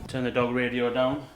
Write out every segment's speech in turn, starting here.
Turn the dog radio down.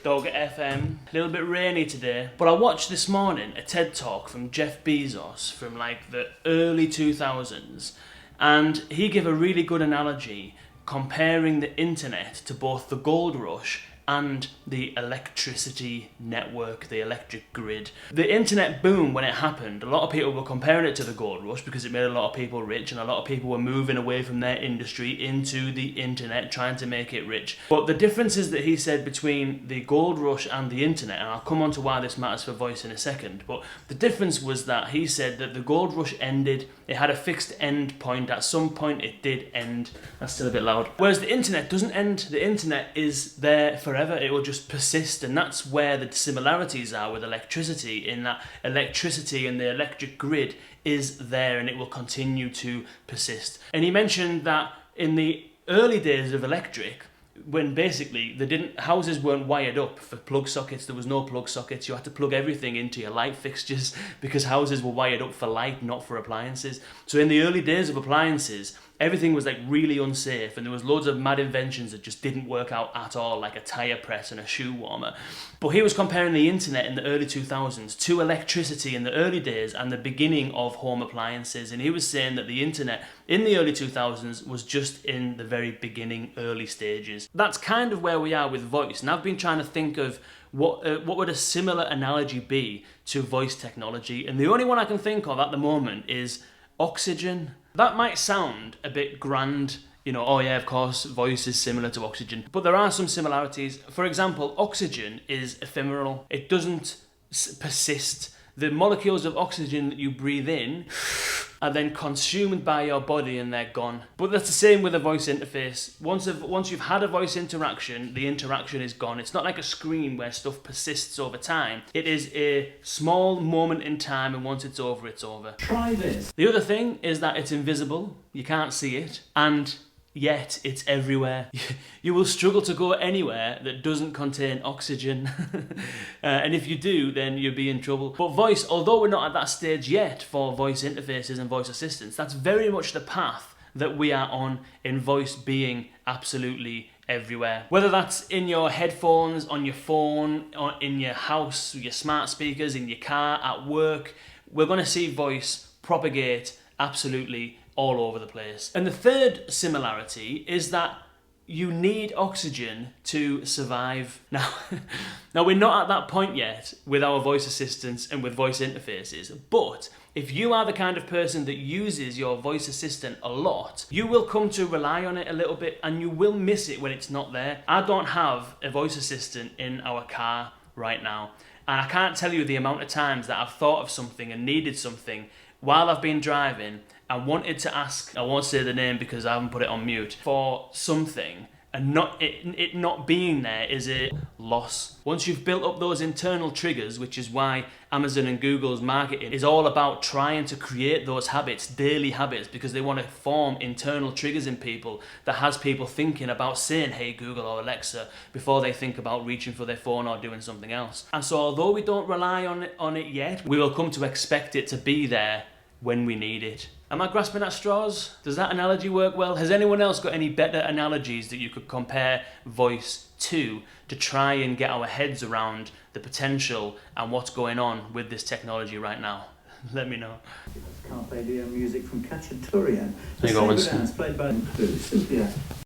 Dog FM. A little bit rainy today, but I watched this morning a TED Talk from Jeff Bezos from like the early 2000s, and he gave a really good analogy comparing the internet to both the gold rush and the electricity network, the electric grid. The internet boom, when it happened, a lot of people were comparing it to the gold rush because it made a lot of people rich, and a lot of people were moving away from their industry into the internet, trying to make it rich. But the differences that he said between the gold rush and the internet, and I'll come on to why this matters for voice in a second, but the difference was that he said that the gold rush ended, it had a fixed end point, at some point it did end. That's still a bit loud. Whereas the internet doesn't end, the internet is there forever, it will just persist, and that's where the similarities are with electricity, in that electricity and the electric grid is there and it will continue to persist. And he mentioned that in the early days of electric, when basically houses weren't wired up for plug sockets, there was no plug sockets, you had to plug everything into your light fixtures because houses were wired up for light, not for appliances. So in the early days of appliances, everything was like really unsafe, and there was loads of mad inventions that just didn't work out at all, like a tire press and a shoe warmer. But he was comparing the internet in the early 2000s to electricity in the early days and the beginning of home appliances, and he was saying that the internet in the early 2000s was just in the very beginning, early stages. That's kind of where we are with voice, and I've been trying to think of what would a similar analogy be to voice technology, and the only one I can think of at the moment is oxygen. That might sound a bit grand, you know, oh yeah, of course, voice is similar to oxygen, but there are some similarities. For example, oxygen is ephemeral. It doesn't persist. The molecules of oxygen that you breathe in are then consumed by your body and they're gone. But that's the same with a voice interface. Once you've had a voice interaction, the interaction is gone. It's not like a screen where stuff persists over time. It is a small moment in time, and once it's over, it's over. Try this. The other thing is that it's invisible. You can't see it. And yet it's everywhere. You will struggle to go anywhere that doesn't contain oxygen. And if you do, then you'll be in trouble. But voice, although we're not at that stage yet for voice interfaces and voice assistants, that's very much the path that we are on in voice being absolutely everywhere. Whether that's in your headphones, on your phone, or in your house, your smart speakers, in your car, at work, we're going to see voice propagate absolutely all over the place. And the third similarity is that you need oxygen to survive. Now we're not at that point yet with our voice assistants and with voice interfaces, but if you are the kind of person that uses your voice assistant a lot, you will come to rely on it a little bit, and you will miss it when it's not there. I don't have a voice assistant in our car right now, and I can't tell you the amount of times that I've thought of something and needed something while I've been driving and wanted to ask, I won't say the name because I haven't put it on mute, for something, and it not being there is a loss. Once you've built up those internal triggers, which is why Amazon and Google's marketing is all about trying to create those habits, daily habits, because they want to form internal triggers in people that has people thinking about saying, hey Google or Alexa, before they think about reaching for their phone or doing something else. And so although we don't rely on it yet, we will come to expect it to be there when we need it. Am I grasping at straws? Does that analogy work well? Has anyone else got any better analogies that you could compare voice to try and get our heads around the potential and what's going on with this technology right now? Let me know. Carpe Diem music from Cacciaturian. There you go, Dance played by Cynthia.